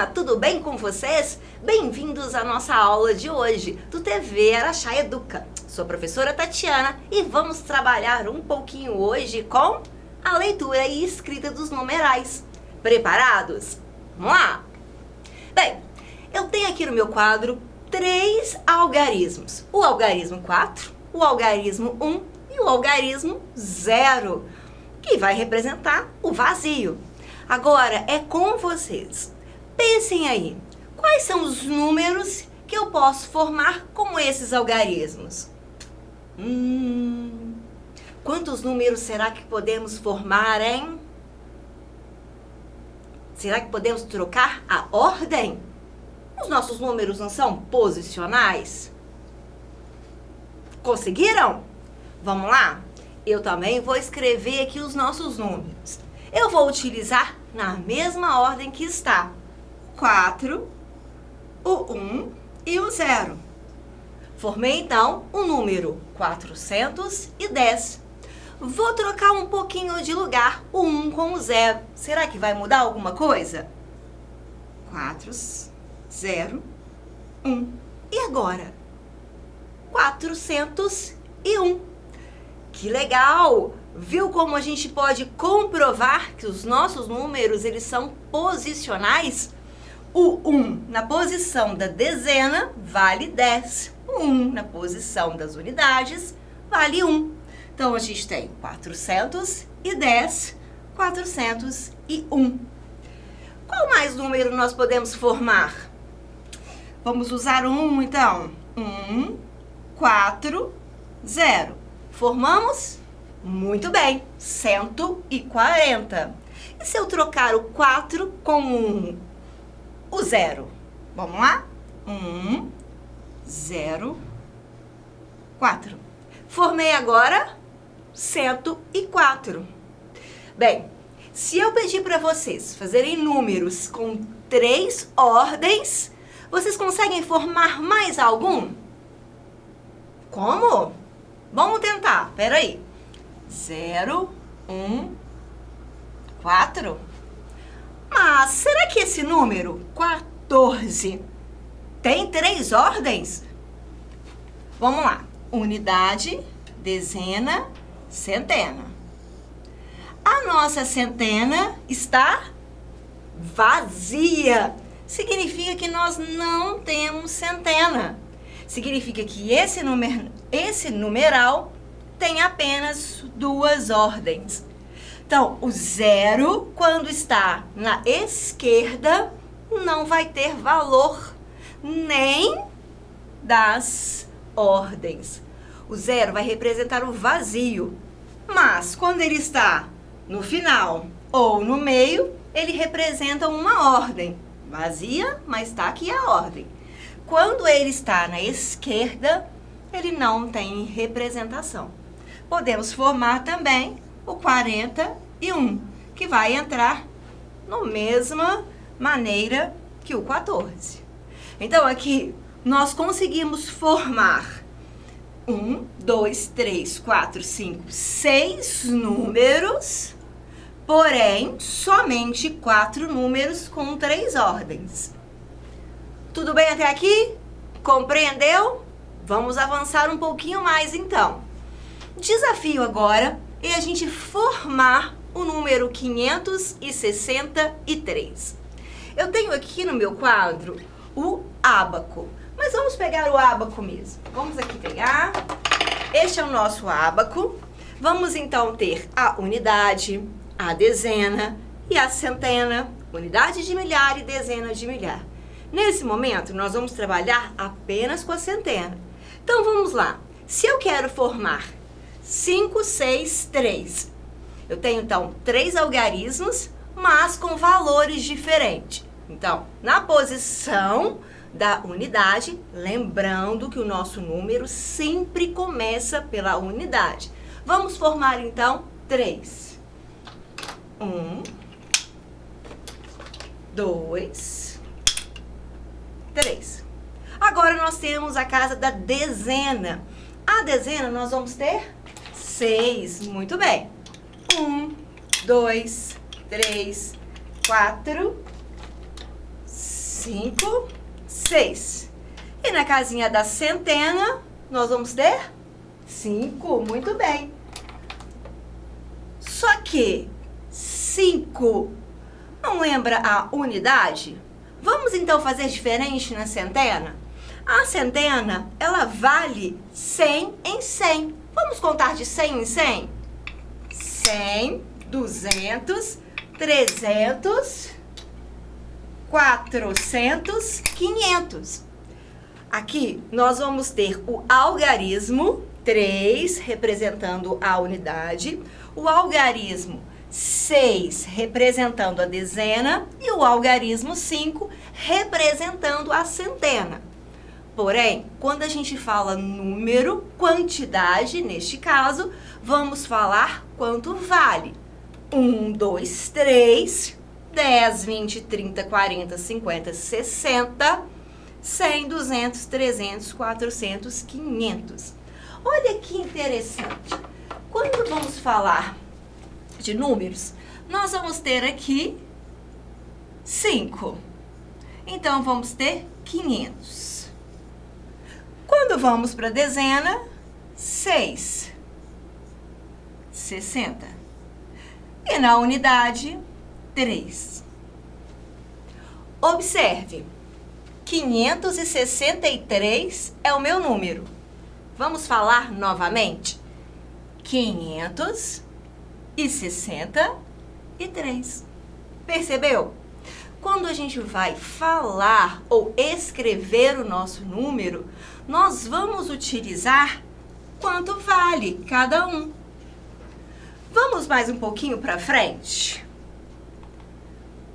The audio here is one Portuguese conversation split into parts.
Olá, tudo bem com vocês? Bem-vindos à nossa aula de hoje do TV Araxá Educa. Sou a professora Tatiana e vamos trabalhar um pouquinho hoje com a leitura e escrita dos numerais. Preparados? Vamos lá! Bem, eu tenho aqui no meu quadro 3 algarismos. O algarismo 4, o algarismo 1 e o algarismo 0, que vai representar o vazio. Agora é com vocês. Pensem aí, quais são os números que eu posso formar com esses algarismos? Quantos números será que podemos formar, hein? Será que podemos trocar a ordem? Os nossos números não são posicionais? Conseguiram? Vamos lá? Eu também vou escrever aqui os nossos números. Eu vou utilizar na mesma ordem que está o 4, o 1 e o 0. Formei então o número 410. Vou trocar um pouquinho de lugar o 1 com o 0. Será que vai mudar alguma coisa? 4, 0, 1. E agora? 401. Que legal! Viu como a gente pode comprovar que os nossos números eles são posicionais? O 1 na posição da dezena vale 10. O 1 na posição das unidades vale 1. Então, a gente tem 410, 401. Qual mais número nós podemos formar? Vamos usar o 1, então. 1, 4, 0. Formamos? Muito bem, 140. E se eu trocar o 4 com o 0? Vamos lá? 1, 0, 4. Formei agora 104. Bem, se eu pedir para vocês fazerem números com 3 ordens, vocês conseguem formar mais algum? Como? Vamos tentar, peraí. 0, 1, 4. Mas será que esse número 14 tem 3 ordens? Vamos lá. Unidade, dezena, centena. A nossa centena está vazia. Significa que nós não temos centena. Significa que esse numeral tem apenas 2 ordens. Então, o 0, quando está na esquerda, não vai ter valor nem das ordens. O 0 vai representar o vazio. Mas, quando ele está no final ou no meio, ele representa uma ordem. Vazia, mas está aqui a ordem. Quando ele está na esquerda, ele não tem representação. Podemos formar também o 41, que vai entrar na mesma maneira que o 14. Então, aqui, nós conseguimos formar 1, 2, 3, 4, 5, 6 números, porém, somente 4 números com 3 ordens. Tudo bem até aqui? Compreendeu? Vamos avançar um pouquinho mais, então. Desafio agora é a gente formar o número 563. Eu tenho aqui no meu quadro o ábaco, mas vamos pegar o ábaco mesmo. Vamos aqui pegar, este é o nosso ábaco. Vamos então ter a unidade, a dezena e a centena, unidade de milhar e dezena de milhar. Nesse momento, nós vamos trabalhar apenas com a centena. Então, vamos lá. Se eu quero formar 5, 6, 3. Eu tenho, então, 3 algarismos, mas com valores diferentes. Então, na posição da unidade, lembrando que o nosso número sempre começa pela unidade. Vamos formar, então, 3. 1, 2, 3. Agora, nós temos a casa da dezena. A dezena, nós vamos ter 6. Muito bem. 1, 2, 3, 4, 5, 6. E na casinha da centena, nós vamos ter 5. Muito bem. Só que 5 não lembra a unidade? Vamos então fazer diferente na centena? A centena, ela vale 100 em 100. Vamos contar de 100 em 100? 100, 200, 300, 400, 500. Aqui nós vamos ter o algarismo 3 representando a unidade, o algarismo 6 representando a dezena e o algarismo 5 representando a centena. Porém, quando a gente fala número, quantidade, neste caso, vamos falar quanto vale. 1, 2, 3, 10, 20, 30, 40, 50, 60, 100, 200, 300, 400, 500. Olha que interessante. Quando vamos falar de números, nós vamos ter aqui 5. Então, vamos ter 500. Quando vamos para a dezena, 6, 60. E na unidade, 3. Observe, 563 é o meu número. Vamos falar novamente. 563. Percebeu? Quando a gente vai falar ou escrever o nosso número, nós vamos utilizar quanto vale cada um. Vamos mais um pouquinho para frente?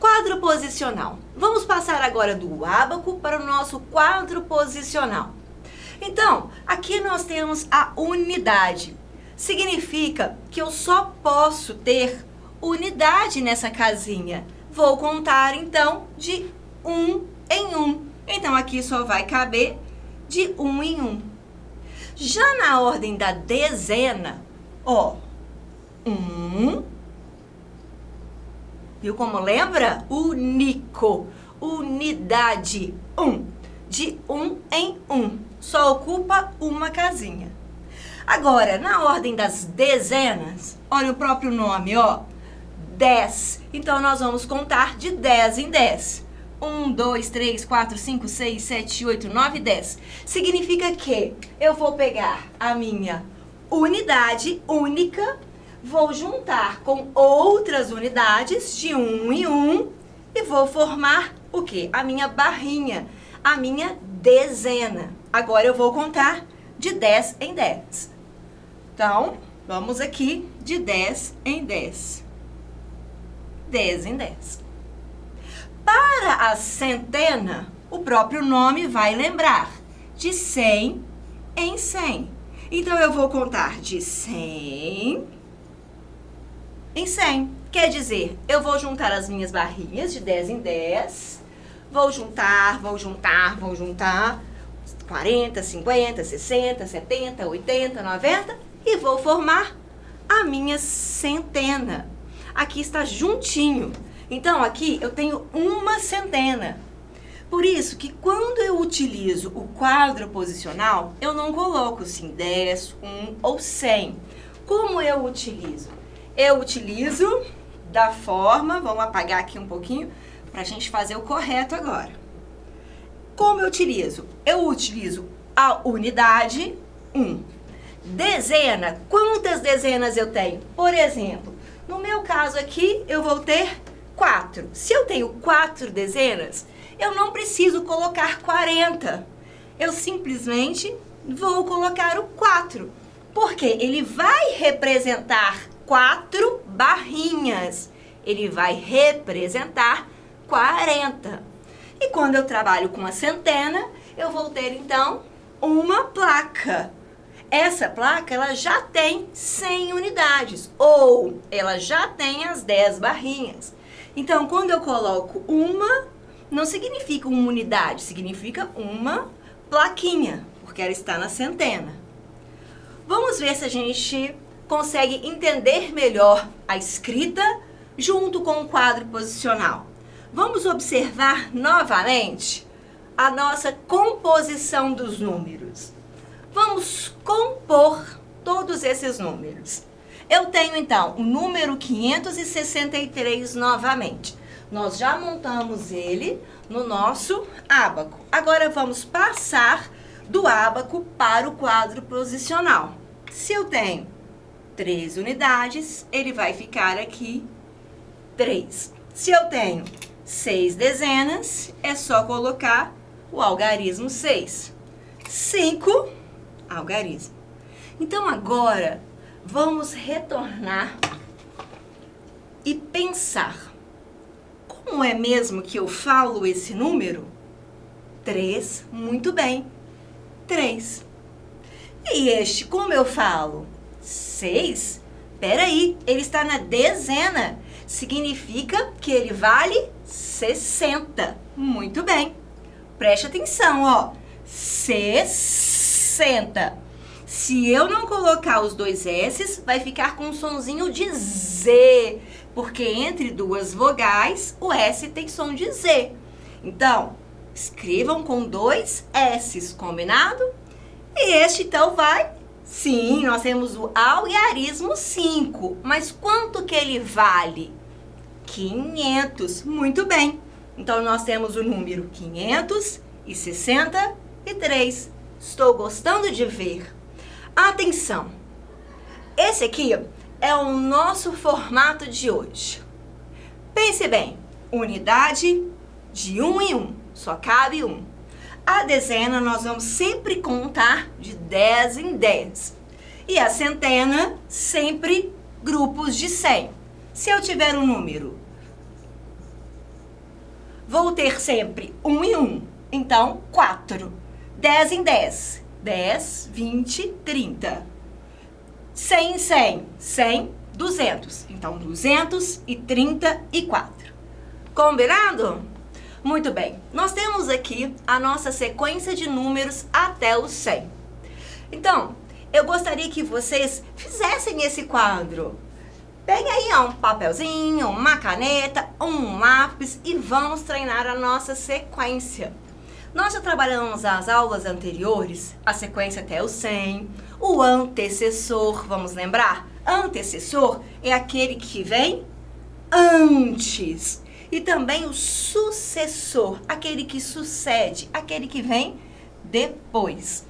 Quadro posicional. Vamos passar agora do ábaco para o nosso quadro posicional. Então, aqui nós temos a unidade. Significa que eu só posso ter unidade nessa casinha. Vou contar, então, de 1 em 1. Então, aqui só vai caber de 1 em 1. Já na ordem da dezena, ó, 1. Viu como lembra? Único. Unidade. 1. De 1 em 1. Só ocupa uma casinha. Agora, na ordem das dezenas, olha o próprio nome, ó. 10. Então, nós vamos contar de 10 em 10. 1, 2, 3, 4, 5, 6, 7, 8, 9, 10. Significa que eu vou pegar a minha unidade única, vou juntar com outras unidades de 1 em 1 e vou formar o quê? A minha barrinha, a minha dezena. Agora eu vou contar de 10 em 10. Então, vamos aqui de 10 em 10. 10 em 10. Para a centena, o próprio nome vai lembrar, de 100 em 100. Então, eu vou contar de 100 em 100. Quer dizer, eu vou juntar as minhas barrinhas de 10 em 10, vou juntar 40, 50, 60, 70, 80, 90 e vou formar a minha centena. Aqui está juntinho. Então, aqui eu tenho uma centena. Por isso que quando eu utilizo o quadro posicional, eu não coloco assim 10, 1 ou 100. Como eu utilizo? Eu utilizo da forma, vamos apagar aqui um pouquinho, para a gente fazer o correto agora. Como eu utilizo? Eu utilizo a unidade 1. Dezena, quantas dezenas eu tenho? Por exemplo, no meu caso aqui, eu vou ter 4. Se eu tenho 4 dezenas, eu não preciso colocar 40. Eu simplesmente vou colocar o 4. Porque ele vai representar 4 barrinhas. Ele vai representar 40. E quando eu trabalho com a centena, eu vou ter, então, uma placa. Essa placa, ela já tem 100 unidades, ou ela já tem as 10 barrinhas. Então, quando eu coloco uma, não significa uma unidade, significa uma plaquinha, porque ela está na centena. Vamos ver se a gente consegue entender melhor a escrita junto com o quadro posicional. Vamos observar novamente a nossa composição dos números. Vamos compor todos esses números. Eu tenho, então, o número 563 novamente. Nós já montamos ele no nosso ábaco. Agora, vamos passar do ábaco para o quadro posicional. Se eu tenho 3 unidades, ele vai ficar aqui 3. Se eu tenho 6 dezenas, é só colocar o algarismo 6. 5, algarismo. Então, agora, vamos retornar e pensar. Como é mesmo que eu falo esse número? 3, muito bem. 3. E este, como eu falo? 6? Peraí, ele está na dezena. Significa que ele vale 60. Muito bem. Preste atenção, ó. 60. Se eu não colocar os dois S's, vai ficar com um sonzinho de Z. Porque entre duas vogais, o S tem som de Z. Então, escrevam com 2 S's, combinado? E este, então, vai... Sim, nós temos o algarismo 5. Mas quanto que ele vale? 500. Muito bem. Então, nós temos o número 563. Estou gostando de ver. Atenção! Esse aqui é o nosso formato de hoje. Pense bem. Unidade de 1 em 1. Só cabe 1. A dezena nós vamos sempre contar de 10 em 10. E a centena, sempre grupos de 100. Se eu tiver um número, vou ter sempre 1 em 1. Então, 4. 10 em 10. 10, 20, 30. 100 em 100. 100, 200. Então, 234. Combinado? Muito bem, nós temos aqui a nossa sequência de números até o 100. Então, eu gostaria que vocês fizessem esse quadro. Peguem aí um papelzinho, uma caneta, um lápis e vamos treinar a nossa sequência. Nós já trabalhamos as aulas anteriores, a sequência até o 100, o antecessor, vamos lembrar? Antecessor é aquele que vem antes. E também o sucessor, aquele que sucede, aquele que vem depois.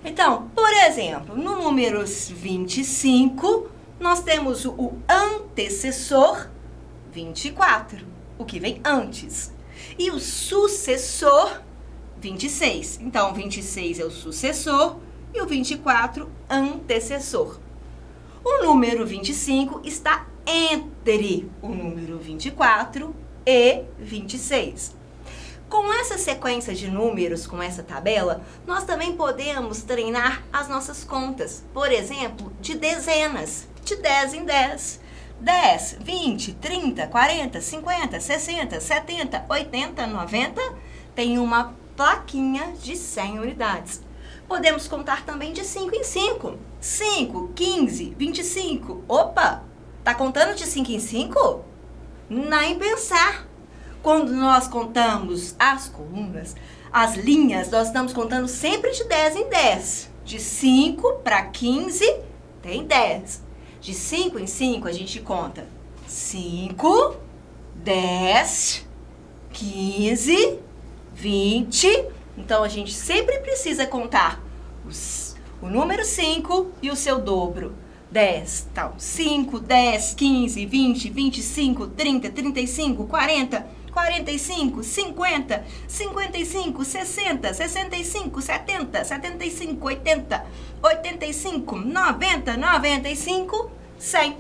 Então, por exemplo, no número 25, nós temos o antecessor 24, o que vem antes. E o sucessor 26. Então, 26 é o sucessor e o 24, antecessor. O número 25 está entre o número 24 e 26. Com essa sequência de números, com essa tabela, nós também podemos treinar as nossas contas. Por exemplo, de dezenas, de 10 em 10. 10, 20, 30, 40, 50, 60, 70, 80, 90. Tem uma plaquinha de 100 unidades. Podemos contar também de 5 em 5. 5, 15, 25. Opa! Tá contando de 5 em 5? Nem pensar. Quando nós contamos as colunas, as linhas, nós estamos contando sempre de 10 em 10. De 5 para 15, tem 10. De 5 em 5, a gente conta 5, 10, 15, 20. Então, a gente sempre precisa contar o número 5 e o seu dobro. 10, então, 5, 10, 15, 20, 25, 30, 35, 40, 45, 50, 55, 60, 65, 70, 75, 80, 85, 90, 95, 100.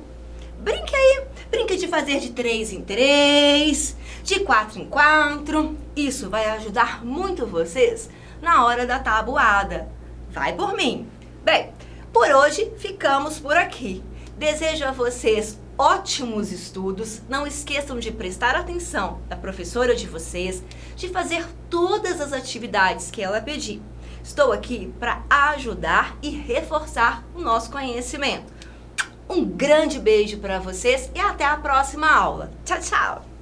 Brinque aí, brinque de fazer de 3 em 3, de 4 em 4. Isso vai ajudar muito vocês na hora da tabuada. Vai por mim. Bem, por hoje ficamos por aqui. Desejo a vocês ótimos estudos. Não esqueçam de prestar atenção da professora de vocês, de fazer todas as atividades que ela pedir. Estou aqui para ajudar e reforçar o nosso conhecimento. Um grande beijo para vocês e até a próxima aula. Tchau, tchau!